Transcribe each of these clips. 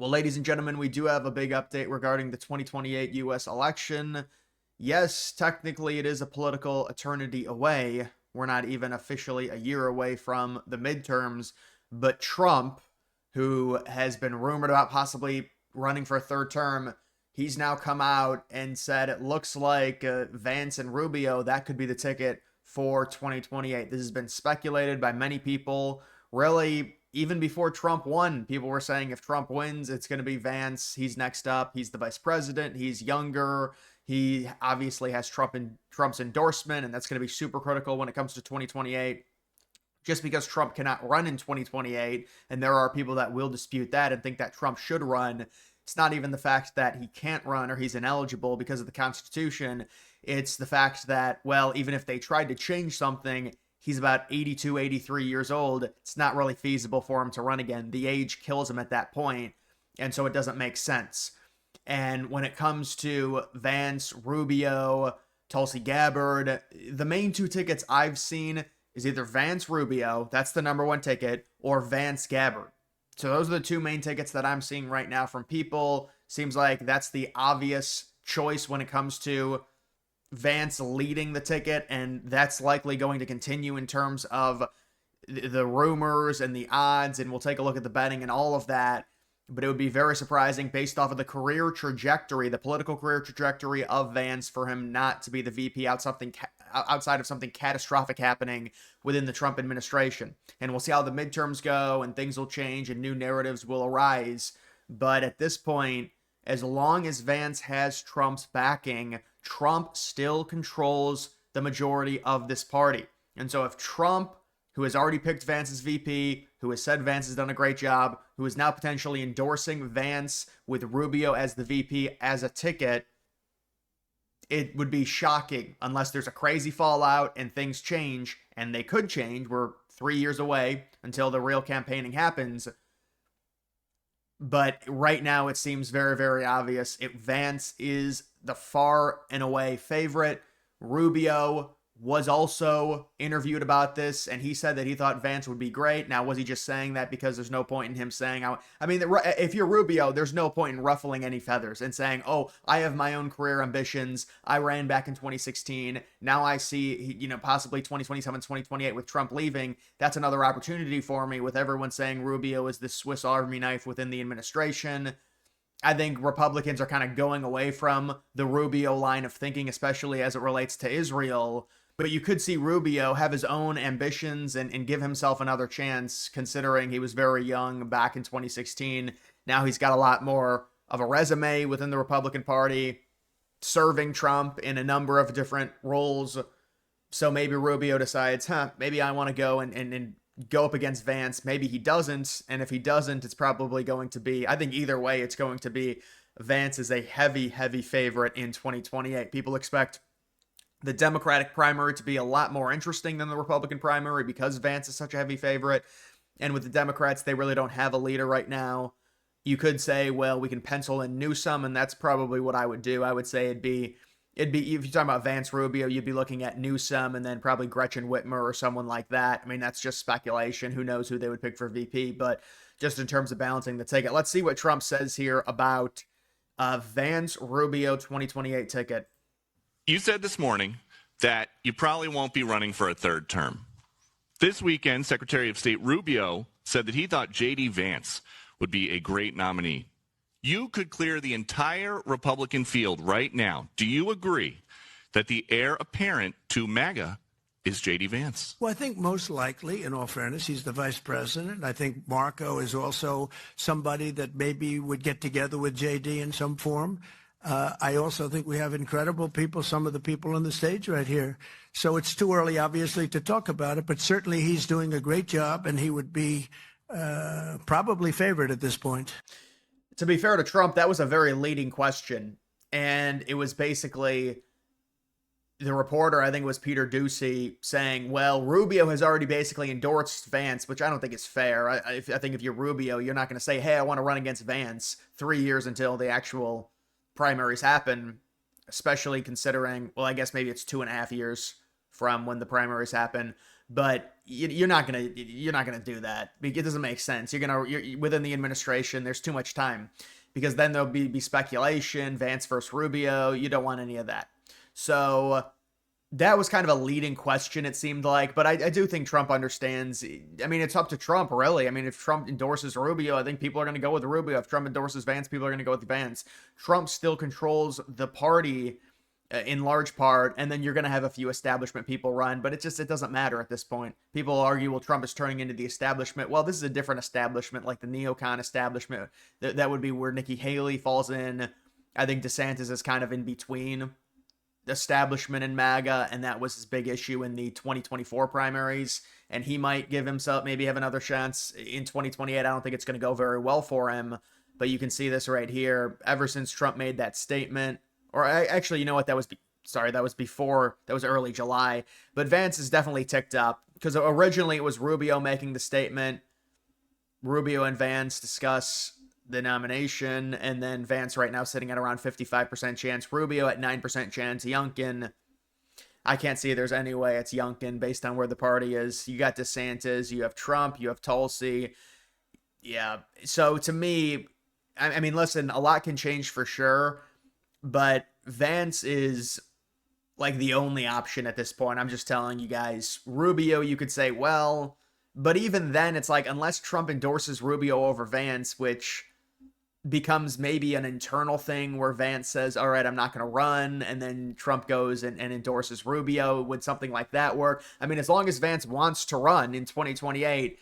Well, ladies and gentlemen, we do have a big update regarding the 2028 US election. Yes, technically it is a political eternity away. We're not even officially a year away from the midterms, but Trump, who has been rumored about possibly running for a third term, he's now come out and said it looks like Vance and Rubio, that could be the ticket for 2028. This has been speculated by many people. Really, even before Trump won, people were saying if Trump wins, it's going to be Vance. He's next up. He's the vice president. He's younger. He obviously has Trump's endorsement, and that's going to be super critical when it comes to 2028. Just because Trump cannot run in 2028, and there are people that will dispute that and think that Trump should run, it's not even the fact that he can't run or he's ineligible because of the Constitution. It's the fact that, well, even if they tried to change something, he's about 82, 83 years old. It's not really feasible for him to run again. The age kills him at that point, and so it doesn't make sense. And when it comes to Vance, Rubio, Tulsi Gabbard, the main two tickets I've seen is either Vance Rubio, that's the number one ticket, or Vance Gabbard. So those are the two main tickets that I'm seeing right now from people. Seems like that's the obvious choice when it comes to Vance leading the ticket, and that's likely going to continue in terms of the rumors and the odds, and we'll take a look at the betting and all of that. But it would be very surprising based off of the career trajectory, the political career trajectory of Vance, for him not to be the VP outside of something catastrophic happening within the Trump administration. And we'll see how the midterms go, and things will change and new narratives will arise. But at this point, as long as Vance has Trump's backing, Trump still controls the majority of this party. And so if Trump, who has already picked Vance as VP, who has said Vance has done a great job, who is now potentially endorsing Vance with Rubio as the VP as a ticket, it would be shocking unless there's a crazy fallout and things change, and they could change. We're 3 years away until the real campaigning happens. But right now, it seems very, very obvious. Vance is the far and away favorite. Rubio was also interviewed about this, and he said that he thought Vance would be great. Now, was he just saying that because there's no point in him saying, I mean, if you're Rubio, there's no point in ruffling any feathers and saying, oh, I have my own career ambitions. I ran back in 2016. Now I see, possibly 2027, 2028 with Trump leaving. That's another opportunity for me, with everyone saying Rubio is the Swiss Army knife within the administration. I think Republicans are kind of going away from the Rubio line of thinking, especially as it relates to Israel. But you could see Rubio have his own ambitions and give himself another chance, considering he was very young back in 2016. Now he's got a lot more of a resume within the Republican Party, serving Trump in a number of different roles. So maybe Rubio decides, maybe I want to go and go up against Vance. Maybe he doesn't. And if he doesn't, it's probably going to be, I think either way, it's going to be Vance is a heavy, heavy favorite in 2028. People expect the Democratic primary to be a lot more interesting than the Republican primary because Vance is such a heavy favorite. And with the Democrats, they really don't have a leader right now. You could say, well, we can pencil in Newsom, and that's probably what I would do. I would say it'd be if you're talking about Vance Rubio, you'd be looking at Newsom and then probably Gretchen Whitmer or someone like that. I mean, that's just speculation. Who knows who they would pick for VP, but just in terms of balancing the ticket. Let's see what Trump says here about Vance Rubio 2028 ticket. You said this morning that you probably won't be running for a third term. This weekend, Secretary of State Rubio said that he thought J.D. Vance would be a great nominee. You could clear the entire Republican field right now. Do you agree that the heir apparent to MAGA is J.D. Vance? Well, I think most likely, in all fairness, he's the vice president. I think Marco is also somebody that maybe would get together with J.D. in some form. I also think we have incredible people, some of the people on the stage right here. So it's too early, obviously, to talk about it, but certainly he's doing a great job, and he would be probably favored at this point. To be fair to Trump, that was a very leading question. And it was basically the reporter, I think it was Peter Doocy, saying, well, Rubio has already basically endorsed Vance, which I don't think is fair. I think if you're Rubio, you're not going to say, hey, I want to run against Vance 3 years until the actual primaries happen, especially considering, well, I guess maybe it's 2.5 years from when the primaries happen. but you're not gonna do that. It doesn't make sense. You're within the administration. There's too much time, because then there'll be speculation. Vance versus Rubio. You don't want any of that. So that was kind of a leading question, it seemed like, but I do think Trump understands. I mean, it's up to Trump, really. I mean, if Trump endorses Rubio, I think people are going to go with Rubio. If Trump endorses Vance, people are going to go with Vance. Trump still controls the party in large part, and then you're going to have a few establishment people run, but it doesn't matter at this point. People argue, well, Trump is turning into the establishment. Well, this is a different establishment, like the neocon establishment. That would be where Nikki Haley falls in. I think DeSantis is kind of in between establishment and MAGA, and that was his big issue in the 2024 primaries. And he might give himself, maybe have another chance in 2028. I don't think it's going to go very well for him, but you can see this right here. Ever since Trump made that statement, or actually, you know what? That was before. That was early July. But Vance has definitely ticked up, because originally it was Rubio making the statement. Rubio and Vance discuss the nomination, and then Vance right now sitting at around 55% chance. Rubio at 9% chance. Youngkin, I can't see there's any way it's Youngkin based on where the party is. You got DeSantis, you have Trump, you have Tulsi. Yeah. So to me, I mean, listen, a lot can change for sure, but Vance is like the only option at this point. I'm just telling you guys. Rubio, you could say, well, but even then, it's like, unless Trump endorses Rubio over Vance, which becomes maybe an internal thing where Vance says, all right, I'm not going to run, and then Trump goes and endorses Rubio. Would something like that work? I mean, as long as Vance wants to run in 2028,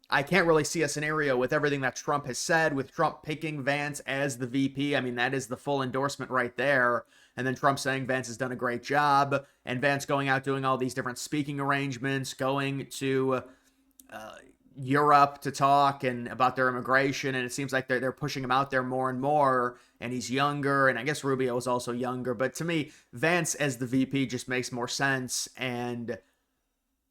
I can't really see a scenario with everything that Trump has said, with Trump picking Vance as the VP. I mean, that is the full endorsement right there. And then Trump saying Vance has done a great job, and Vance going out doing all these different speaking arrangements, going to Europe to talk and about their immigration, and it seems like they're pushing him out there more and more, and he's younger, and I guess Rubio is also younger, but to me, Vance as the VP just makes more sense, and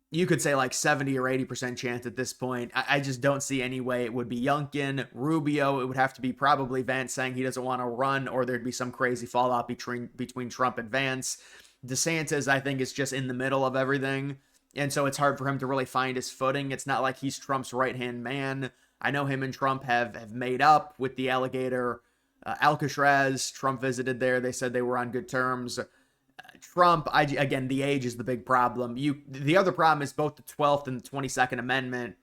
you could say like 70 or 80% chance at this point. I just don't see any way it would be Youngkin. Rubio, it would have to be probably Vance saying he doesn't want to run, or there'd be some crazy fallout between Trump and Vance. DeSantis, I think, is just in the middle of everything, and so it's hard for him to really find his footing. It's not like he's Trump's right-hand man. I know him and Trump have made up with the alligator Alcatraz. Trump visited there. They said they were on good terms. Trump, again, the age is the big problem. The other problem is both the 12th and the 22nd Amendment,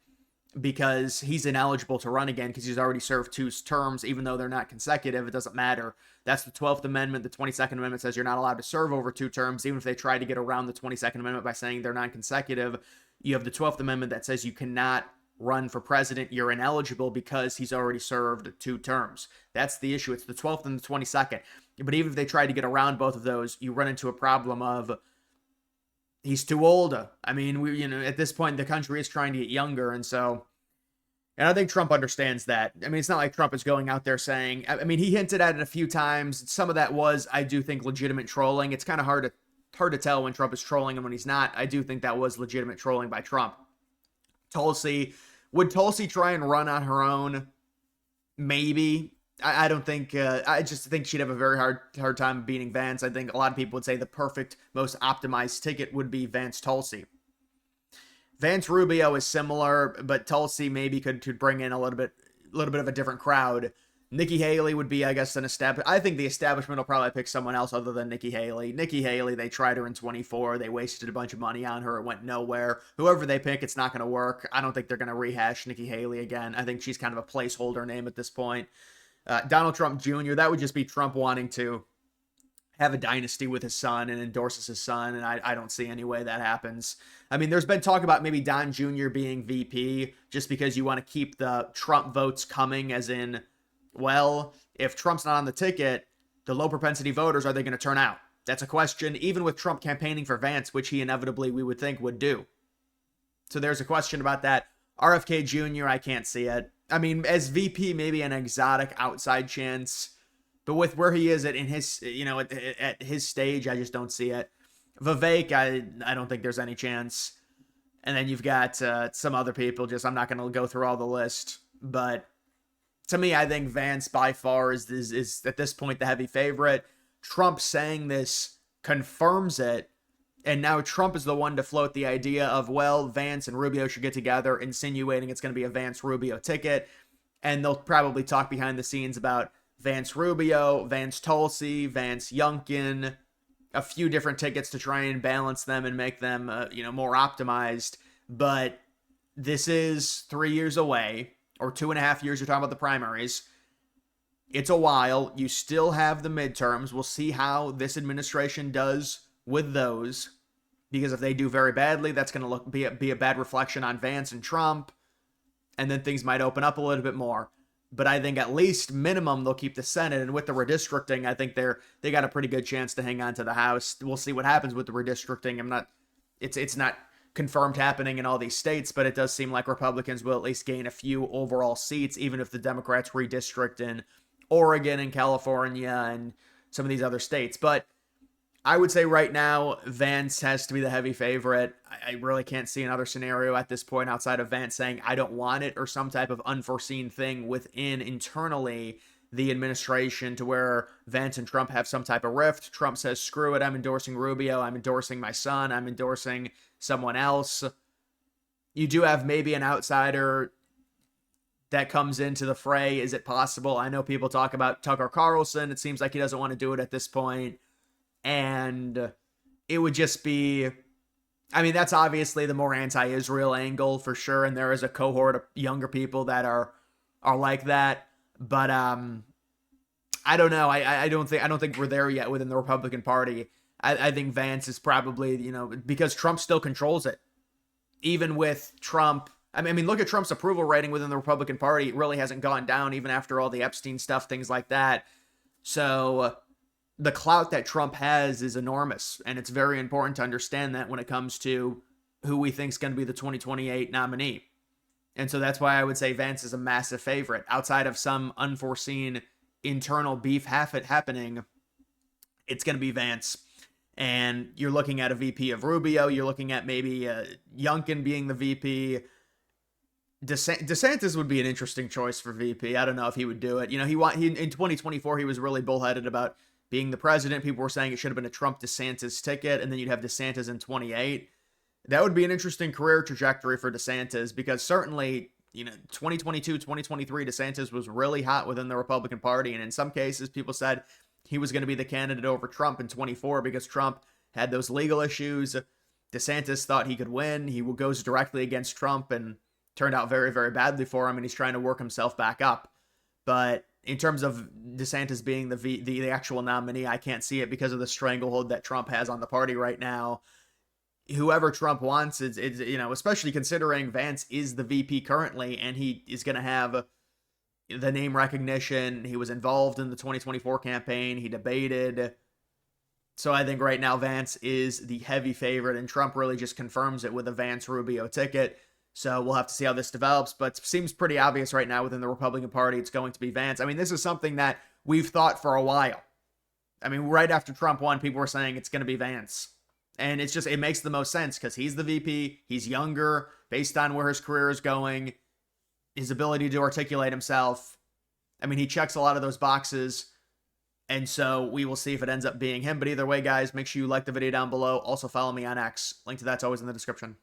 because he's ineligible to run again because he's already served 2 terms, even though they're not consecutive. It doesn't matter. That's the 12th Amendment. The 22nd Amendment says you're not allowed to serve over 2 terms, even if they try to get around the 22nd Amendment by saying they're non-consecutive. You have the 12th Amendment that says you cannot run for president. You're ineligible because he's already served 2 terms. That's the issue. It's the 12th and the 22nd. But even if they try to get around both of those, you run into a problem of he's too old. I mean, at this point, the country is trying to get younger, and I think Trump understands that. I mean, it's not like Trump is going out there saying, I mean, he hinted at it a few times. Some of that was, I do think, legitimate trolling. It's kind of hard to tell when Trump is trolling and when he's not. I do think that was legitimate trolling by Trump. Tulsi, would Tulsi try and run on her own? Maybe. I don't think, I just think she'd have a very hard time beating Vance. I think a lot of people would say the perfect, most optimized ticket would be Vance Tulsi. Vance Rubio is similar, but Tulsi maybe could bring in a little bit of a different crowd. Nikki Haley would be, I guess, an establishment. I think the establishment will probably pick someone else other than Nikki Haley. Nikki Haley, they tried her in 24. They wasted a bunch of money on her. It went nowhere. Whoever they pick, it's not going to work. I don't think they're going to rehash Nikki Haley again. I think she's kind of a placeholder name at this point. Donald Trump Jr., that would just be Trump wanting to have a dynasty with his son and endorses his son, and I don't see any way that happens. I mean, there's been talk about maybe Don Jr. being VP just because you want to keep the Trump votes coming, as in, well, if Trump's not on the ticket, the low propensity voters, are they going to turn out? That's a question, even with Trump campaigning for Vance, which he inevitably, we would think, would do. So there's a question about that. RFK Jr., I can't see it. I mean, as VP, maybe an exotic outside chance, but with where he is at his stage, I just don't see it. Vivek, I don't think there's any chance. And then you've got some other people. I'm not going to go through all the list, but to me, I think Vance by far is at this point the heavy favorite. Trump saying this confirms it, And now Trump is the one to float the idea of, well, Vance and Rubio should get together, insinuating it's going to be a Vance Rubio ticket. And they'll probably talk behind the scenes about Vance Rubio, Vance Tulsi, Vance Youngkin, a few different tickets to try and balance them and make them, more optimized. But this is 3 years away, or 2.5 years. You're talking about the primaries. It's a while. You still have the midterms. We'll see how this administration does with those, because if they do very badly, that's going to be a bad reflection on Vance and Trump, and then things might open up a little bit more. But I think at least minimum they'll keep the Senate, and with the redistricting, I think they got a pretty good chance to hang on to the House. We'll see what happens with the redistricting. It's not confirmed happening in all these states, but it does seem like Republicans will at least gain a few overall seats, even if the Democrats redistrict in Oregon and California and some of these other states. But I would say right now, Vance has to be the heavy favorite. I really can't see another scenario at this point outside of Vance saying, I don't want it, or some type of unforeseen thing within internally the administration to where Vance and Trump have some type of rift. Trump says, screw it, I'm endorsing Rubio, I'm endorsing my son, I'm endorsing someone else. You do have maybe an outsider that comes into the fray. Is it possible? I know people talk about Tucker Carlson. It seems like he doesn't want to do it at this point. And it would just be, that's obviously the more anti-Israel angle for sure. And there is a cohort of younger people that are like that. But I don't know. I don't think we're there yet within the Republican Party. I think Vance is probably, because Trump still controls it. Even with Trump, look at Trump's approval rating within the Republican Party. It really hasn't gone down even after all the Epstein stuff, things like that. So the clout that Trump has is enormous, and it's very important to understand that when it comes to who we think is going to be the 2028 nominee. And so that's why I would say Vance is a massive favorite. Outside of some unforeseen internal beef happening, it's going to be Vance. And you're looking at a VP of Rubio. You're looking at maybe Youngkin being the VP. DeSantis would be an interesting choice for VP. I don't know if he would do it. He in 2024, he was really bullheaded about being the president. People were saying it should have been a Trump-DeSantis ticket, and then you'd have DeSantis in 28. That would be an interesting career trajectory for DeSantis, because certainly, 2022, 2023, DeSantis was really hot within the Republican Party, and in some cases, people said he was going to be the candidate over Trump in 24 because Trump had those legal issues. DeSantis thought he could win. He goes directly against Trump and turned out very, very badly for him, and he's trying to work himself back up. But in terms of DeSantis being the actual nominee, I can't see it because of the stranglehold that Trump has on the party right now. Whoever Trump wants, is especially considering Vance is the VP currently, and he is going to have the name recognition. He was involved in the 2024 campaign. He debated. So I think right now Vance is the heavy favorite, and Trump really just confirms it with a Vance-Rubio ticket. So we'll have to see how this develops, but it seems pretty obvious right now within the Republican Party it's going to be Vance. This is something that we've thought for a while. Right after Trump won, people were saying it's going to be Vance. And it makes the most sense because he's the VP, he's younger, based on where his career is going, his ability to articulate himself. He checks a lot of those boxes, and so we will see if it ends up being him. But either way, guys, make sure you like the video down below. Also follow me on X. Link to that's always in the description.